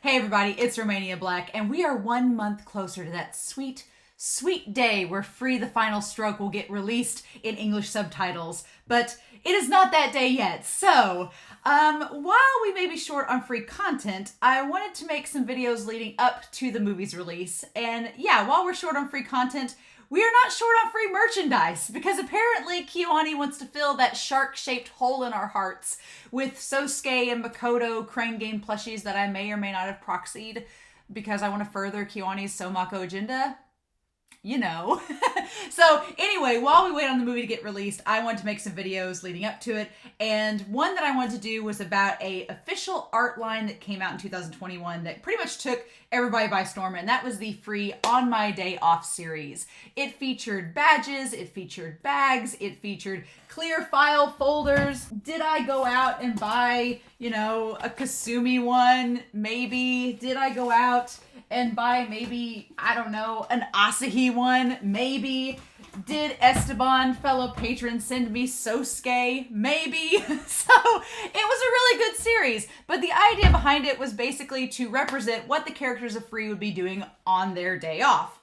Hey everybody, it's Romania Black, and we are 1 month closer to that sweet, sweet day where Free the Final Stroke will get released in English subtitles. But it is not that day yet. So, while we may be short on free content, I wanted to make some videos leading up to the movie's release. And yeah, while we're short on free content, we are not short on free merchandise, because apparently Kiwani wants to fill that shark-shaped hole in our hearts with Sosuke and Makoto Crane Game plushies that I may or may not have proxied because I want to further Kiwani's Somako agenda. You know. So anyway, while we wait on the movie to get released, I wanted to make some videos leading up to it. And one that I wanted to do was about a official art line that came out in 2021 that pretty much took everybody by storm. And that was the free On My Day Off series. It featured badges, it featured bags, it featured clear file folders. Did I go out and buy, a Kasumi one? Maybe. Did I go out and buy maybe, I don't know, an Asahi one? Maybe. Did Esteban, fellow patron, send me Sosuke? Maybe. So it was a really good series, but the idea behind it was basically to represent what the characters of Free would be doing on their day off.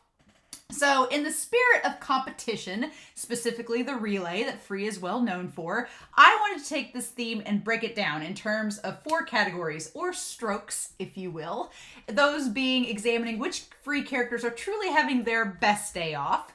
So in the spirit of competition, specifically the relay that Free is well known for, I wanted to take this theme and break it down in terms of 4 categories, or strokes, if you will. Those being examining which Free characters are truly having their best day off,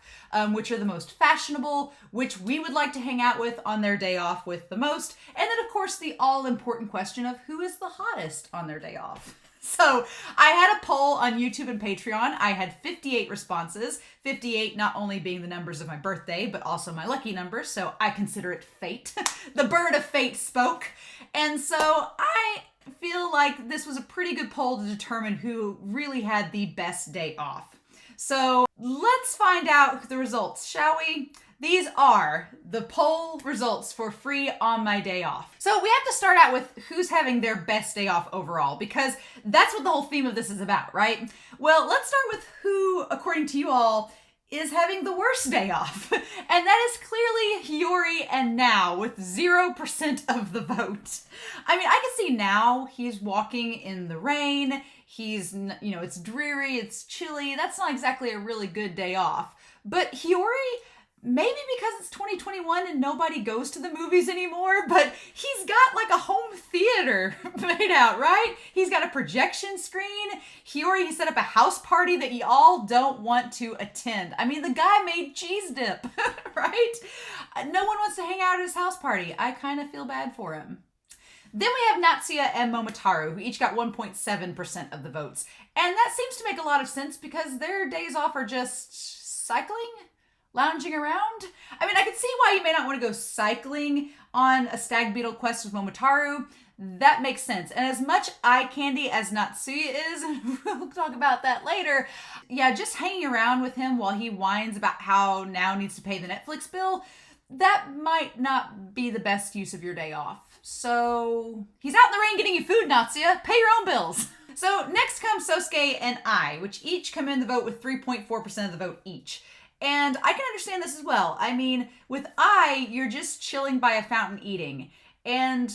which are the most fashionable, which we would like to hang out with on their day off with the most, and then of course the all-important question of who is the hottest on their day off. So I had a poll on YouTube and Patreon. I had 58 responses, 58 not only being the numbers of my birthday, but also my lucky number, so I consider it fate. The bird of fate spoke. And so I feel like this was a pretty good poll to determine who really had the best day off. So let's find out the results, shall we? These are the poll results for Free On My Day Off. So we have to start out with who's having their best day off overall, because that's what the whole theme of this is about, right? Well, let's start with who, according to you all, is having the worst day off. And that is clearly Hiyori and Now with 0% of the vote. I mean, I can see Now, he's walking in the rain. He's, it's dreary, it's chilly. That's not exactly a really good day off. But Hiyori, maybe because it's 2021 and nobody goes to the movies anymore, but he's got like a home theater made out, right? He's got a projection screen. Hiyori, he set up a house party that y'all don't want to attend. I mean, the guy made cheese dip, right? No one wants to hang out at his house party. I kind of feel bad for him. Then we have Natsuya and Momotaro, who each got 1.7% of the votes. And that seems to make a lot of sense because their days off are just cycling? Lounging around? I mean, I can see why you may not want to go cycling on a stag beetle quest with Momotaro. That makes sense. And as much eye candy as Natsuya is, and we'll talk about that later, yeah, just hanging around with him while he whines about how Now needs to pay the Netflix bill, that might not be the best use of your day off. So he's out in the rain getting you food, Natsuya. Pay your own bills. So next comes Sosuke and I, which each come in the vote with 3.4% of the vote each. And I can understand this as well. I mean, with I, you're just chilling by a fountain eating. And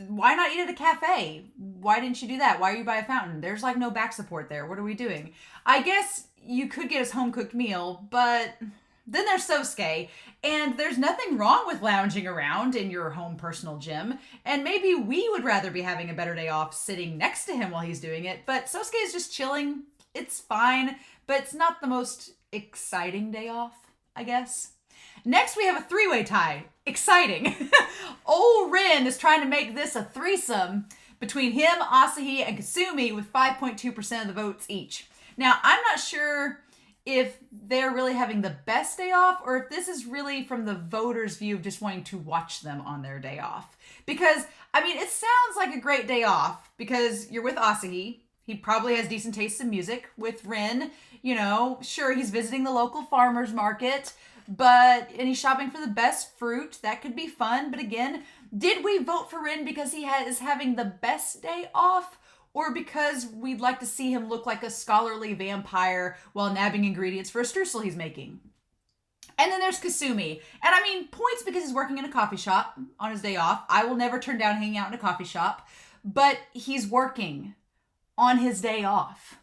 why not eat at a cafe? Why didn't you do that? Why are you by a fountain? There's like no back support there. What are we doing? I guess you could get his home-cooked meal, but then there's Sosuke. And there's nothing wrong with lounging around in your home personal gym. And maybe we would rather be having a better day off sitting next to him while he's doing it. But Sosuke is just chilling. It's fine, but it's not the most exciting day off, I guess. Next, we have a 3-way tie. Exciting. Old Rin is trying to make this a threesome between him, Asahi, and Kasumi with 5.2% of the votes each. Now, I'm not sure if they're really having the best day off or if this is really from the voters' view of just wanting to watch them on their day off. Because, I mean, it sounds like a great day off because you're with Asahi. He probably has decent taste in music. With Rin, sure, he's visiting the local farmer's market, and he's shopping for the best fruit. That could be fun. But again, did we vote for Rin because he is having the best day off, or because we'd like to see him look like a scholarly vampire while nabbing ingredients for a streusel he's making? And then there's Kasumi. And I mean, points because he's working in a coffee shop on his day off. I will never turn down hanging out in a coffee shop, but he's working. on his day off.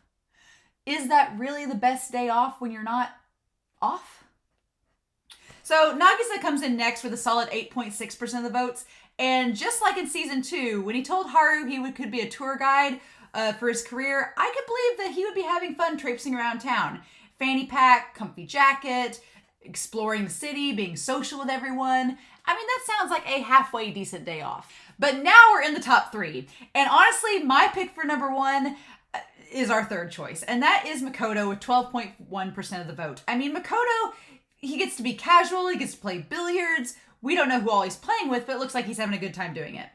Is that really the best day off when you're not off? So Nagisa comes in next with a solid 8.6% of the votes. And just like in season 2, when he told Haru he could be a tour guide for his career, I could believe that he would be having fun traipsing around town. Fanny pack, comfy jacket, exploring the city, being social with everyone. I mean, that sounds like a halfway decent day off. But now we're in the top 3. And honestly, my pick for number 1 is our third choice. And that is Makoto with 12.1% of the vote. I mean, Makoto, he gets to be casual, he gets to play billiards. We don't know who all he's playing with, but it looks like he's having a good time doing it.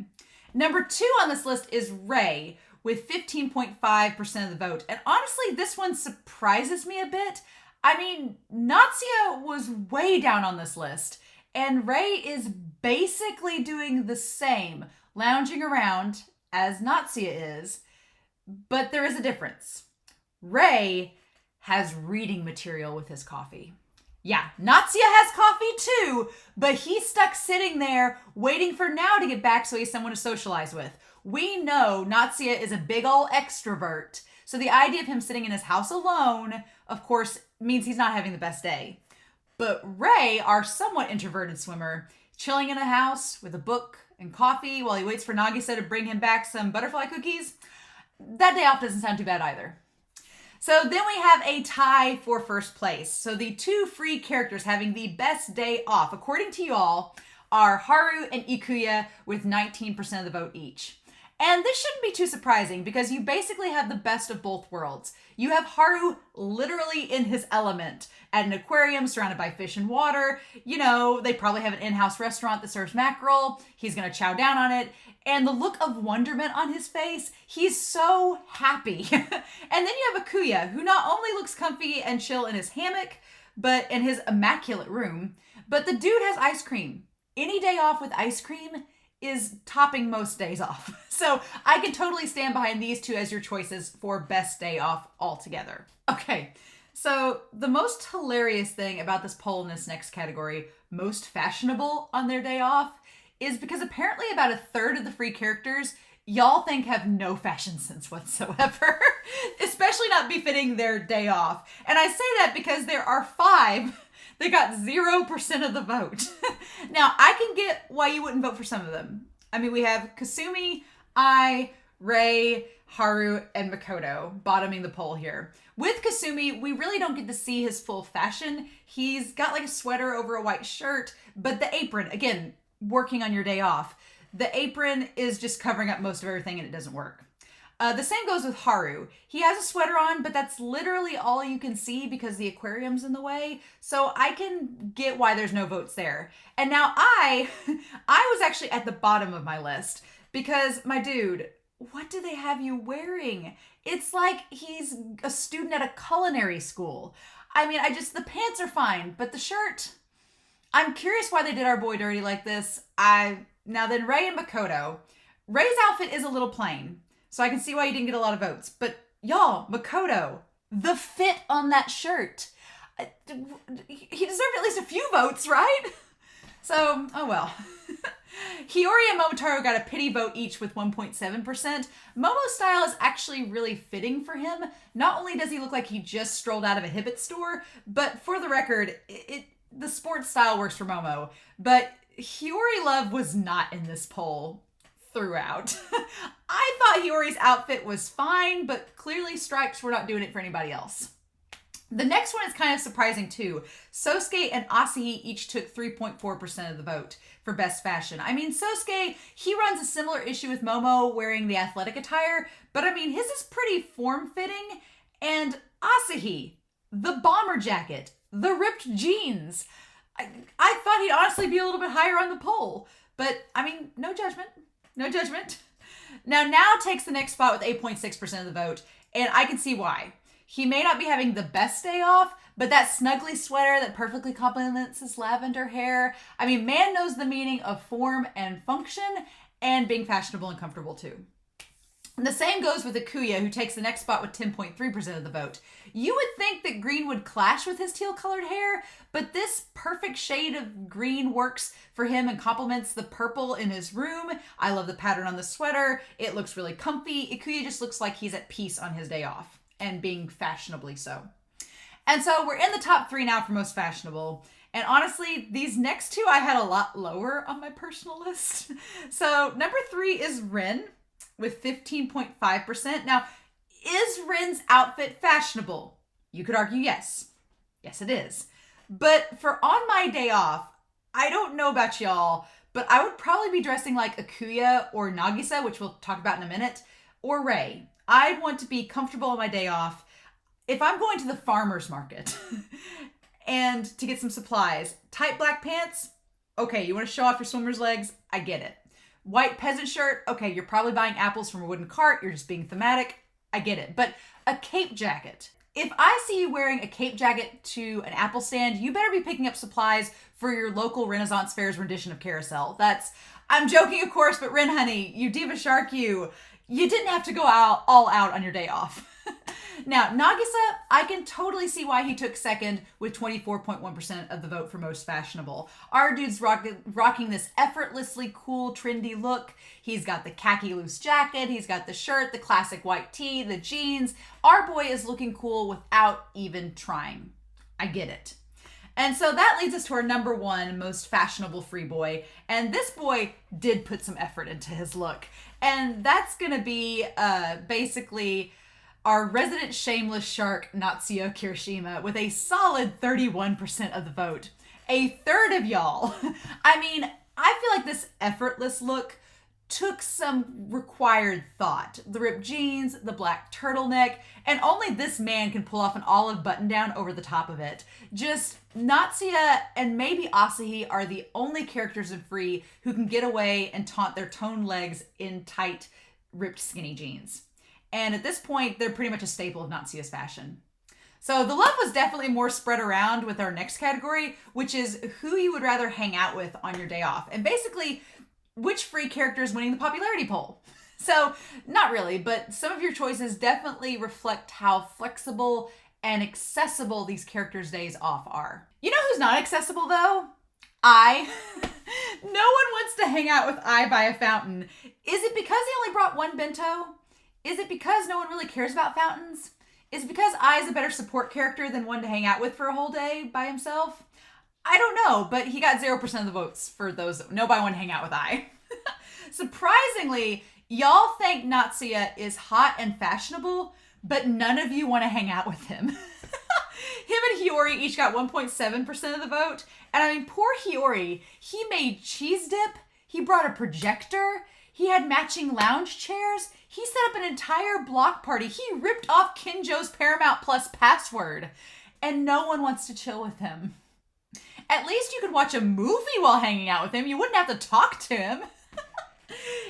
Number 2 on this list is Rei with 15.5% of the vote. And honestly, this one surprises me a bit. I mean, Natsuya was way down on this list, and Rei is basically doing the same, lounging around as Natsuya is, but there is a difference. Rei has reading material with his coffee. Yeah, Natsuya has coffee too, but he's stuck sitting there waiting for Now to get back so he's someone to socialize with. We know Natsuya is a big ol' extrovert, so the idea of him sitting in his house alone, of course, means he's not having the best day. But Rei, our somewhat introverted swimmer, chilling in a house with a book and coffee while he waits for Nagisa to bring him back some butterfly cookies, that day off doesn't sound too bad either. So then we have a tie for first place. So the 2 free characters having the best day off, according to y'all, are Haru and Ikuya with 19% of the vote each. And this shouldn't be too surprising because you basically have the best of both worlds. You have Haru literally in his element at an aquarium surrounded by fish and water. You know, they probably have an in-house restaurant that serves mackerel. He's going to chow down on it. And the look of wonderment on his face, he's so happy. And then you have Ikuya, who not only looks comfy and chill in his hammock, but in his immaculate room, but the dude has ice cream. Any day off with ice cream is topping most days off. So I can totally stand behind these 2 as your choices for best day off altogether. Okay, so the most hilarious thing about this poll in this next category, most fashionable on their day off, is because apparently about a third of the free characters y'all think have no fashion sense whatsoever, especially not befitting their day off. And I say that because there are 5 that got 0% of the vote. Now, I can get why you wouldn't vote for some of them. I mean, we have Kasumi, Rei, Haru, and Makoto bottoming the poll here. With Kasumi, we really don't get to see his full fashion. He's got like a sweater over a white shirt, but the apron, again, working on your day off, the apron is just covering up most of everything and it doesn't work. The same goes with Haru. He has a sweater on, but that's literally all you can see because the aquarium's in the way. So I can get why there's no votes there. And now I was actually at the bottom of my list because, my dude, what do they have you wearing? It's like he's a student at a culinary school. I mean, the pants are fine, but the shirt, I'm curious why they did our boy dirty like this. Now then, Rei and Makoto. Rei's outfit is a little plain, so I can see why you didn't get a lot of votes. But y'all, Makoto, the fit on that shirt, he deserved at least a few votes, right? So, oh well. Hiyori and Momotaro got a pity vote each with 1.7%. Momo's style is actually really fitting for him. Not only does he look like he just strolled out of a Hibbett store, but for the record, the sports style works for Momo. But Hiyori Love was not in this poll throughout. I thought Hiyori's outfit was fine, but clearly stripes were not doing it for anybody else. The next one is kind of surprising too. Sosuke and Asahi each took 3.4% of the vote for best fashion. I mean, Sosuke, he runs a similar issue with Momo wearing the athletic attire, but I mean, his is pretty form-fitting. And Asahi, the bomber jacket, the ripped jeans. I thought he'd honestly be a little bit higher on the poll, but I mean, no judgment. No judgment. Now takes the next spot with 8.6% of the vote, and I can see why. He may not be having the best day off, but that snuggly sweater that perfectly complements his lavender hair. I mean, man knows the meaning of form and function and being fashionable and comfortable too. And the same goes with Akuya, who takes the next spot with 10.3% of the vote. You would think that green would clash with his teal-colored hair, but this perfect shade of green works for him and complements the purple in his room. I love the pattern on the sweater. It looks really comfy. Akuya just looks like he's at peace on his day off, and being fashionably so. And so we're in the top 3 now for most fashionable. And honestly, these next 2 I had a lot lower on my personal list. So number 3 is Rin with 15.5%. Now, is Rin's outfit fashionable? You could argue yes. Yes, it is. But for on my day off, I don't know about y'all, but I would probably be dressing like Akuya or Nagisa, which we'll talk about in a minute, or Rei. I'd want to be comfortable on my day off. If I'm going to the farmer's market and to get some supplies, tight black pants, okay, you want to show off your swimmer's legs? I get it. White peasant shirt, okay, you're probably buying apples from a wooden cart, you're just being thematic, I get it. But a cape jacket, if I see you wearing a cape jacket to an apple stand, you better be picking up supplies for your local Renaissance Fair's rendition of Carousel. I'm joking, of course, but Rin, honey, you diva shark, you didn't have to go all out on your day off. Now, Nagisa, I can totally see why he took second with 24.1% of the vote for most fashionable. Our dude's rocking this effortlessly cool, trendy look. He's got the khaki loose jacket, he's got the shirt, the classic white tee, the jeans. Our boy is looking cool without even trying. I get it. And so that leads us to our number 1 most fashionable free boy. And this boy did put some effort into his look. And that's going to be basically our resident shameless shark, Natsuya Kirishima, with a solid 31% of the vote. A third of y'all. I mean, I feel like this effortless look took some required thought. The ripped jeans, the black turtleneck, and only this man can pull off an olive button down over the top of it. Just Natsuya and maybe Asahi are the only characters in Free who can get away and taunt their toned legs in tight, ripped skinny jeans. And at this point, they're pretty much a staple of Natsuya's fashion. So the love was definitely more spread around with our next category, which is who you would rather hang out with on your day off. And basically, which free character is winning the popularity poll. So not really, but some of your choices definitely reflect how flexible and accessible these characters' days off are. You know who's not accessible though? I. No one wants to hang out with I by a fountain. Is it because he only brought 1 bento? Is it because no one really cares about fountains? Is it because I is a better support character than one to hang out with for a whole day by himself? I don't know, but he got 0% of the votes for those that nobody want to hang out with I. Surprisingly, y'all think Natsuya is hot and fashionable, but none of you want to hang out with him. Him and Hiyori each got 1.7% of the vote. And I mean, poor Hiyori, he made cheese dip, he brought a projector, he had matching lounge chairs, he set up an entire block party, he ripped off Kinjo's Paramount Plus password, and no one wants to chill with him. At least you could watch a movie while hanging out with him. You wouldn't have to talk to him.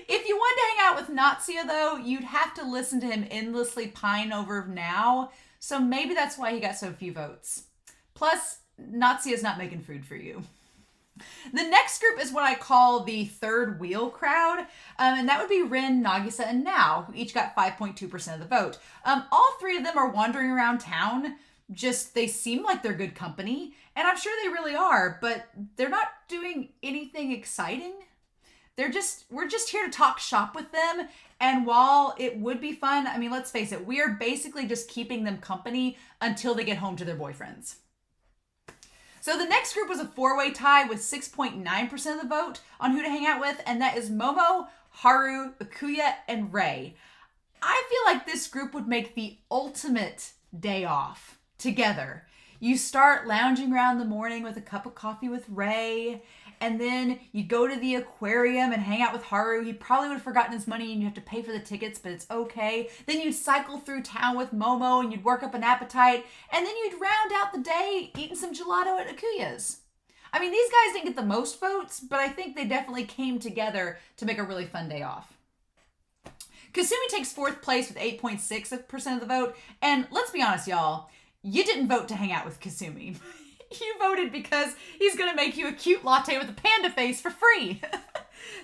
If you wanted to hang out with Natsuya, though, you'd have to listen to him endlessly pine over Now. So maybe that's why he got so few votes. Plus, Natsuya's not making food for you. The next group is what I call the third wheel crowd. And that would be Rin, Nagisa, and Now, who each got 5.2% of the vote. All 3 of them are wandering around town. Just, they seem like they're good company. And I'm sure they really are, but they're not doing anything exciting. We're just here to talk shop with them. And while it would be fun, I mean, let's face it, we are basically just keeping them company until they get home to their boyfriends. So the next group was a 4-way tie with 6.9% of the vote on who to hang out with. And that is Momo, Haru, Akuya, and Rei. I feel like this group would make the ultimate day off together. You start lounging around in the morning with a cup of coffee with Rei, and then you go to the aquarium and hang out with Haru. He probably would have forgotten his money and you have to pay for the tickets, but it's okay. Then you'd cycle through town with Momo and you'd work up an appetite, and then you'd round out the day eating some gelato at Akuya's. I mean, these guys didn't get the most votes, but I think they definitely came together to make a really fun day off. Kasumi takes 4th place with 8.6% of the vote, and let's be honest, y'all, you didn't vote to hang out with Kasumi. You voted because he's going to make you a cute latte with a panda face for free.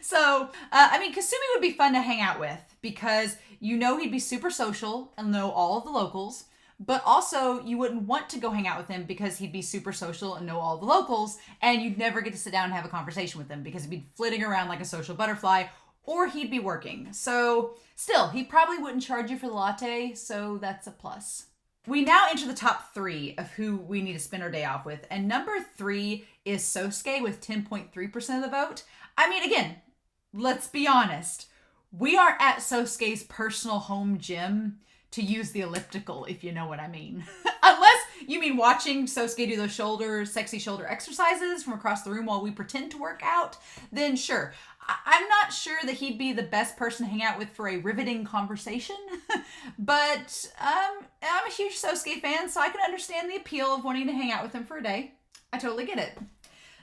So, Kasumi would be fun to hang out with because he'd be super social and know all of the locals, but also you wouldn't want to go hang out with him because he'd be super social and know all the locals, and you'd never get to sit down and have a conversation with him because he'd be flitting around like a social butterfly, or he'd be working. So, still, he probably wouldn't charge you for the latte, so that's a plus. We now enter the top 3 of who we need to spend our day off with, and number 3 is Sosuke with 10.3% of the vote. Again, let's be honest. We are at Sosuke's personal home gym to use the elliptical, if you know what I mean. Unless you mean watching Sosuke do those sexy shoulder exercises from across the room while we pretend to work out, then sure. I'm not sure that he'd be the best person to hang out with for a riveting conversation, but I'm a huge Sosuke fan, so I can understand the appeal of wanting to hang out with him for a day. I totally get it.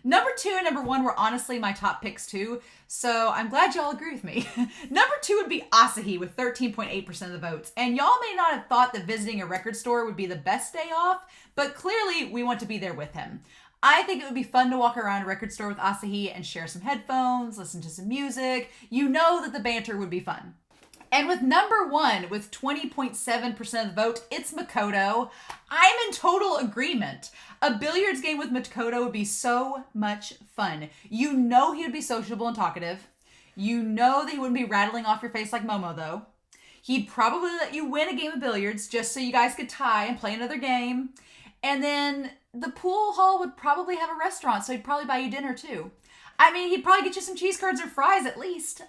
Number 2 and number 1 were honestly my top picks too, so I'm glad y'all agree with me. Number 2 would be Asahi with 13.8% of the votes, and y'all may not have thought that visiting a record store would be the best day off, but clearly we want to be there with him. I think it would be fun to walk around a record store with Asahi and share some headphones, listen to some music. You know that the banter would be fun. And with number 1, with 20.7% of the vote, it's Makoto. I'm in total agreement. A billiards game with Makoto would be so much fun. You know he would be sociable and talkative. You know that he wouldn't be rattling off your face like Momo, though. He'd probably let you win a game of billiards just so you guys could tie and play another game. And then the pool hall would probably have a restaurant, so he'd probably buy you dinner, too. He'd probably get you some cheese curds or fries at least.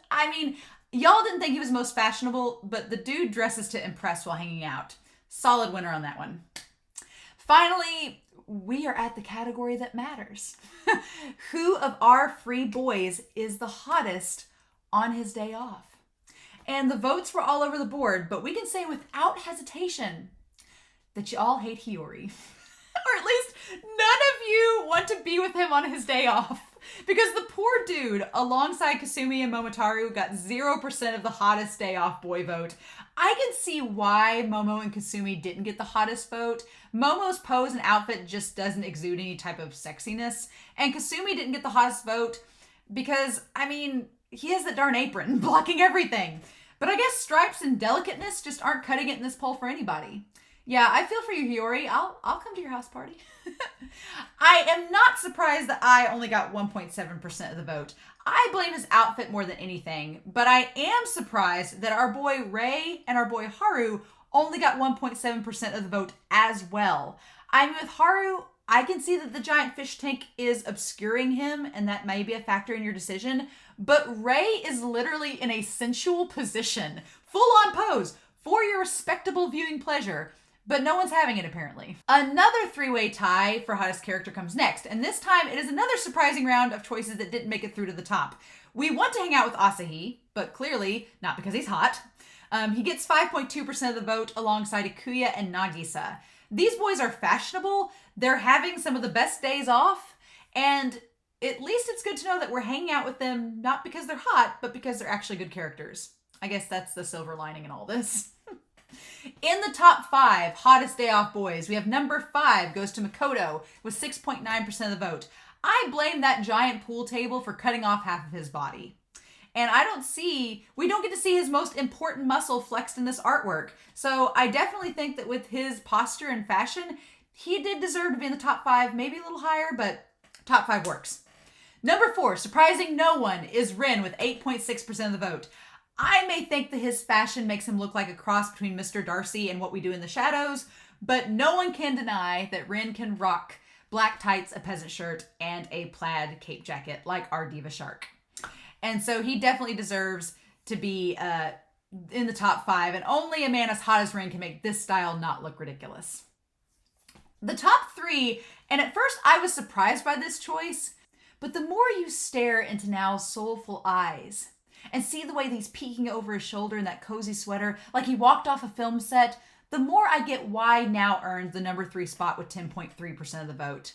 Y'all didn't think he was most fashionable, but the dude dresses to impress while hanging out. Solid winner on that one. Finally, we are at the category that matters. Who of our free boys is the hottest on his day off? And the votes were all over the board, but we can say without hesitation that you all hate Hiyori. Or at least none of you want to be with him on his day off. Because the poor dude, alongside Kasumi and Momotaru, got 0% of the hottest day off boy vote. I can see why Momo and Kasumi didn't get the hottest vote. Momo's pose and outfit just doesn't exude any type of sexiness. And Kasumi didn't get the hottest vote because, he has that darn apron blocking everything. But I guess stripes and delicateness just aren't cutting it in this poll for anybody. Yeah, I feel for you, Hiyori. I'll come to your house party. I am not surprised that I only got 1.7% of the vote. I blame his outfit more than anything, but I am surprised that our boy Rei and our boy Haru only got 1.7% of the vote as well. With Haru, I can see that the giant fish tank is obscuring him, and that may be a factor in your decision, but Rei is literally in a sensual position, full-on pose, for your respectable viewing pleasure. But no one's having it, apparently. Another 3-way tie for hottest character comes next, and this time it is another surprising round of choices that didn't make it through to the top. We want to hang out with Asahi, but clearly not because he's hot. He gets 5.2% of the vote alongside Ikuya and Nagisa. These boys are fashionable, they're having some of the best days off, and at least it's good to know that we're hanging out with them not because they're hot, but because they're actually good characters. I guess that's the silver lining in all this. In the top 5 hottest day off boys, we have number 5 goes to Makoto with 6.9% of the vote. I blame that giant pool table for cutting off half of his body. And we don't get to see his most important muscle flexed in this artwork. So I definitely think that with his posture and fashion, he did deserve to be in the top 5, maybe a little higher, but top 5 works. Number 4, surprising no one, is Rin with 8.6% of the vote. I may think that his fashion makes him look like a cross between Mr. Darcy and What We Do in the Shadows, but no one can deny that Rin can rock black tights, a peasant shirt, and a plaid cape jacket like our Diva Shark. And so he definitely deserves to be in the top 5, and only a man as hot as Rin can make this style not look ridiculous. The top 3, and at first I was surprised by this choice, but the more you stare into Nao's soulful eyes and see the way he's peeking over his shoulder in that cozy sweater like he walked off a film set, the more I get why Nao earned the number 3 spot with 10.3% of the vote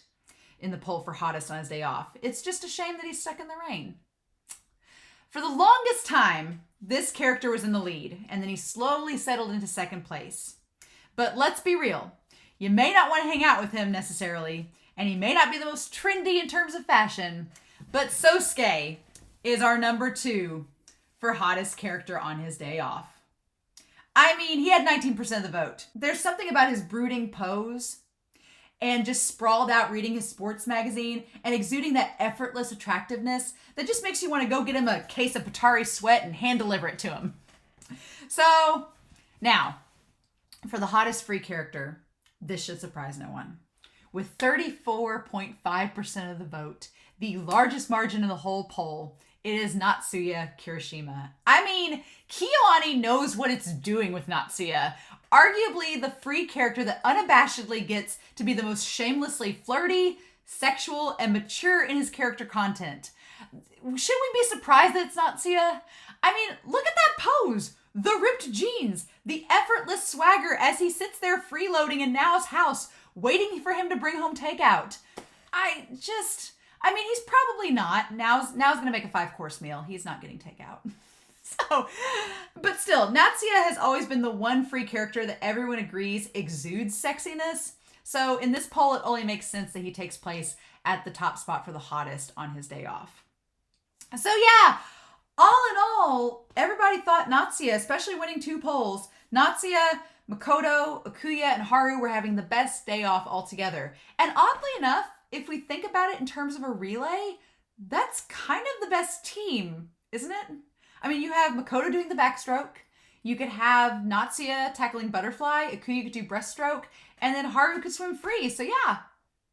in the poll for hottest on his day off. It's just a shame that he's stuck in the rain. For the longest time, this character was in the lead, and then he slowly settled into second place. But let's be real. You may not want to hang out with him necessarily, and he may not be the most trendy in terms of fashion, but Sosuke is our number 2 for hottest character on his day off. I mean, he had 19% of the vote. There's something about his brooding pose and just sprawled out reading his sports magazine and exuding that effortless attractiveness that just makes you want to go get him a case of Patari Sweat and hand deliver it to him. So, now, for the hottest free character, this should surprise no one. With 34.5% of the vote, the largest margin in the whole poll, it is Natsuya Kirishima. I mean, KyoAni knows what it's doing with Natsuya. Arguably the free character that unabashedly gets to be the most shamelessly flirty, sexual, and mature in his character content. Should we be surprised that it's Natsuya? I mean, look at that pose! The ripped jeans, the effortless swagger as he sits there freeloading in Nao's house, waiting for him to bring home takeout. I mean, he's probably not. Nao's gonna make a 5-course meal. He's not getting takeout. So, but still, Natsuya has always been the one free character that everyone agrees exudes sexiness. So in this poll, it only makes sense that he takes place at the top spot for the hottest on his day off. So yeah, all in all, everybody thought Natsuya, especially winning 2 polls, Natsuya, Makoto, Akuya, and Haru were having the best day off altogether. And oddly enough, if we think about it in terms of a relay, that's kind of the best team, isn't it? I mean, you have Makoto doing the backstroke, you could have Natsuya tackling butterfly, Akuya could do breaststroke, and then Haru could swim free. So yeah,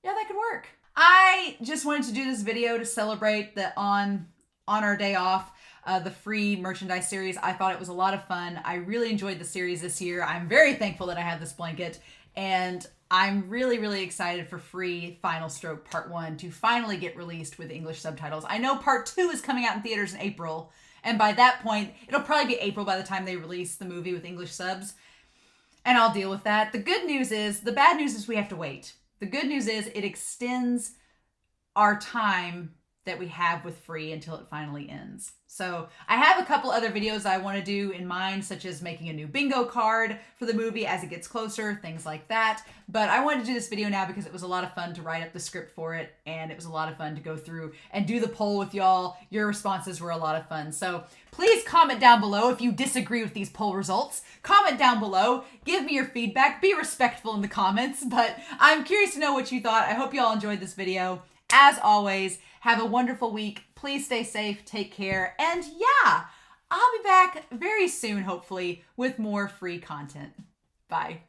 that could work. I just wanted to do this video to celebrate that on our day off, the free merchandise series. I thought it was a lot of fun. I really enjoyed the series this year. I'm very thankful that I had this blanket, and I'm really, really excited for Free Final Stroke Part 1 to finally get released with English subtitles. I know Part 2 is coming out in theaters in April, and by that point, it'll probably be April by the time they release the movie with English subs, and I'll deal with that. The good news is, the bad news is we have to wait. The good news is it extends our time that we have with Free until it finally ends. So I have a couple other videos I want to do in mind, such as making a new bingo card for the movie as it gets closer, things like that. But I wanted to do this video now because it was a lot of fun to write up the script for it, and it was a lot of fun to go through and do the poll with y'all. Your responses were a lot of fun. So please comment down below if you disagree with these poll results. Comment down below, give me your feedback, be respectful in the comments, but I'm curious to know what you thought. I hope you all enjoyed this video. As always, have a wonderful week. Please stay safe, take care, and yeah, I'll be back very soon, hopefully, with more free content. Bye.